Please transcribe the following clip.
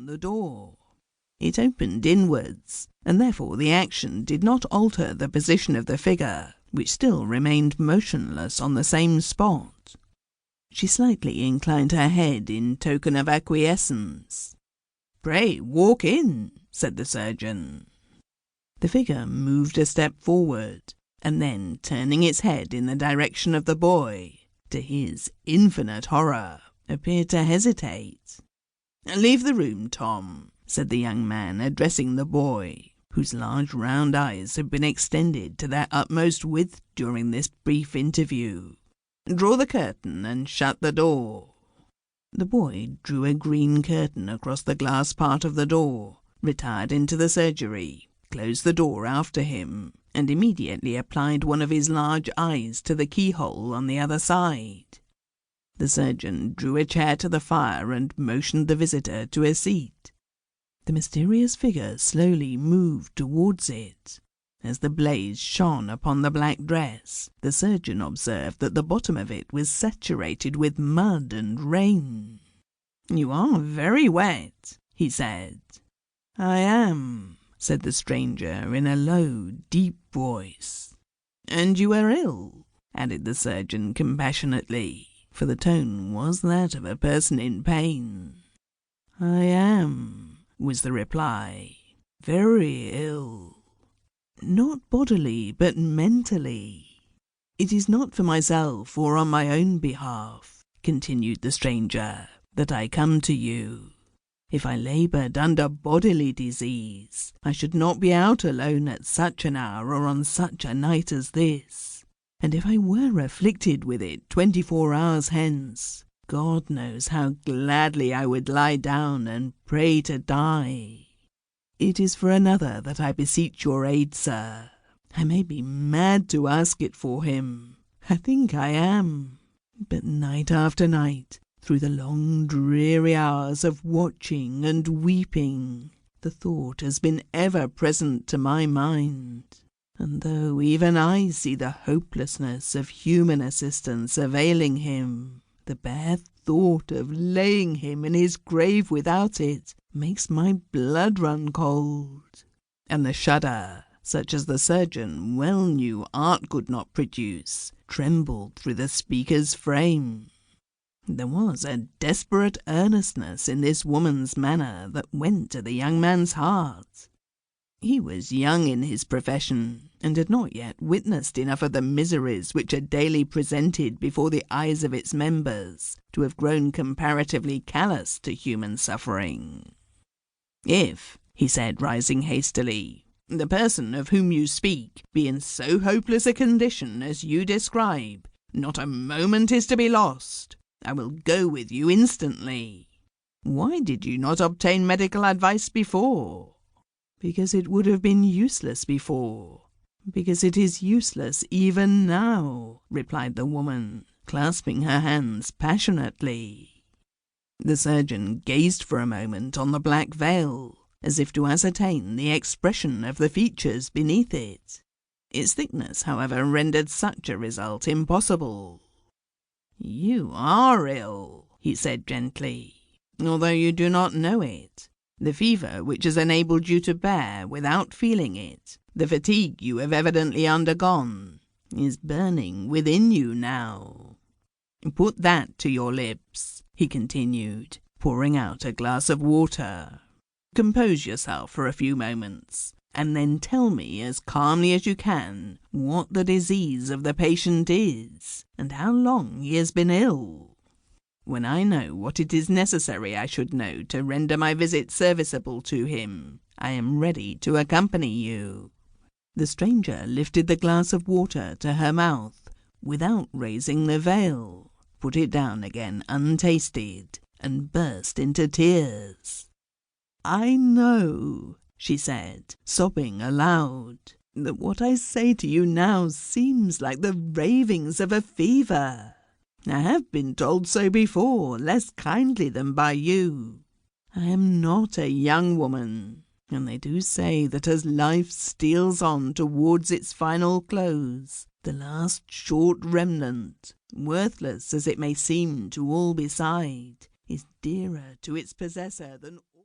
open the door. It opened inwards, and therefore the action did not alter the position of the figure, which still remained motionless on the same spot. She slightly inclined her head in token of acquiescence. "Pray walk in," said the surgeon. The figure moved a step forward, and then, turning its head in the direction of the boy, to his infinite horror, appeared to hesitate. "Leave the room, Tom," said the young man, addressing the boy, whose large round eyes had been extended to their utmost width during this brief interview. "Draw the curtain and shut the door." The boy drew a green curtain across the glass part of the door, retired into the surgery, closed the door after him, and immediately applied one of his large eyes to the keyhole on the other side. The surgeon drew a chair to the fire and motioned the visitor to a seat. The mysterious figure slowly moved towards it. As the blaze shone upon the black dress, the surgeon observed that the bottom of it was saturated with mud and rain. "You are very wet," he said. "I am," said the stranger in a low, deep voice. "And you are ill," added the surgeon compassionately, for the tone was that of a person in pain. "I am," was the reply. "Very ill. Not bodily, but mentally. It is not for myself or on my own behalf," continued the stranger, "that I come to you. If I laboured under bodily disease, I should not be out alone at such an hour or on such a night as this. And if I were afflicted with it 24 hours hence, God knows how gladly I would lie down and pray to die. It is for another that I beseech your aid, sir. I may be mad to ask it for him. I think I am. But night after night, through the long dreary hours of watching and weeping, the thought has been ever present to my mind. And though even I see the hopelessness of human assistance availing him, the bare thought of laying him in his grave without it makes my blood run cold." And the shudder, such as the surgeon well knew art could not produce, trembled through the speaker's frame. There was a desperate earnestness in this woman's manner that went to the young man's heart. He was young in his profession, and had not yet witnessed enough of the miseries which are daily presented before the eyes of its members to have grown comparatively callous to human suffering. "If," he said, rising hastily, "the person of whom you speak be in so hopeless a condition as you describe, not a moment is to be lost. I will go with you instantly. Why did you not obtain medical advice before?" "Because it would have been useless before. Because it is useless even now," replied the woman, clasping her hands passionately. The surgeon gazed for a moment on the black veil, as if to ascertain the expression of the features beneath it. Its thickness, however, rendered such a result impossible. "You are ill," he said gently, "although you do not know it. The fever which has enabled you to bear, without feeling it, the fatigue you have evidently undergone, is burning within you now. Put that to your lips," he continued, pouring out a glass of water. "Compose yourself for a few moments, and then tell me as calmly as you can what the disease of the patient is, and how long he has been ill. When I know what it is necessary I should know to render my visit serviceable to him, I am ready to accompany you." The stranger lifted the glass of water to her mouth without raising the veil, put it down again untasted, and burst into tears. "I know," she said, sobbing aloud, "that what I say to you now seems like the ravings of a fever. I have been told so before, less kindly than by you. I am not a young woman, and they do say that as life steals on towards its final close, the last short remnant, worthless as it may seem to all beside, is dearer to its possessor than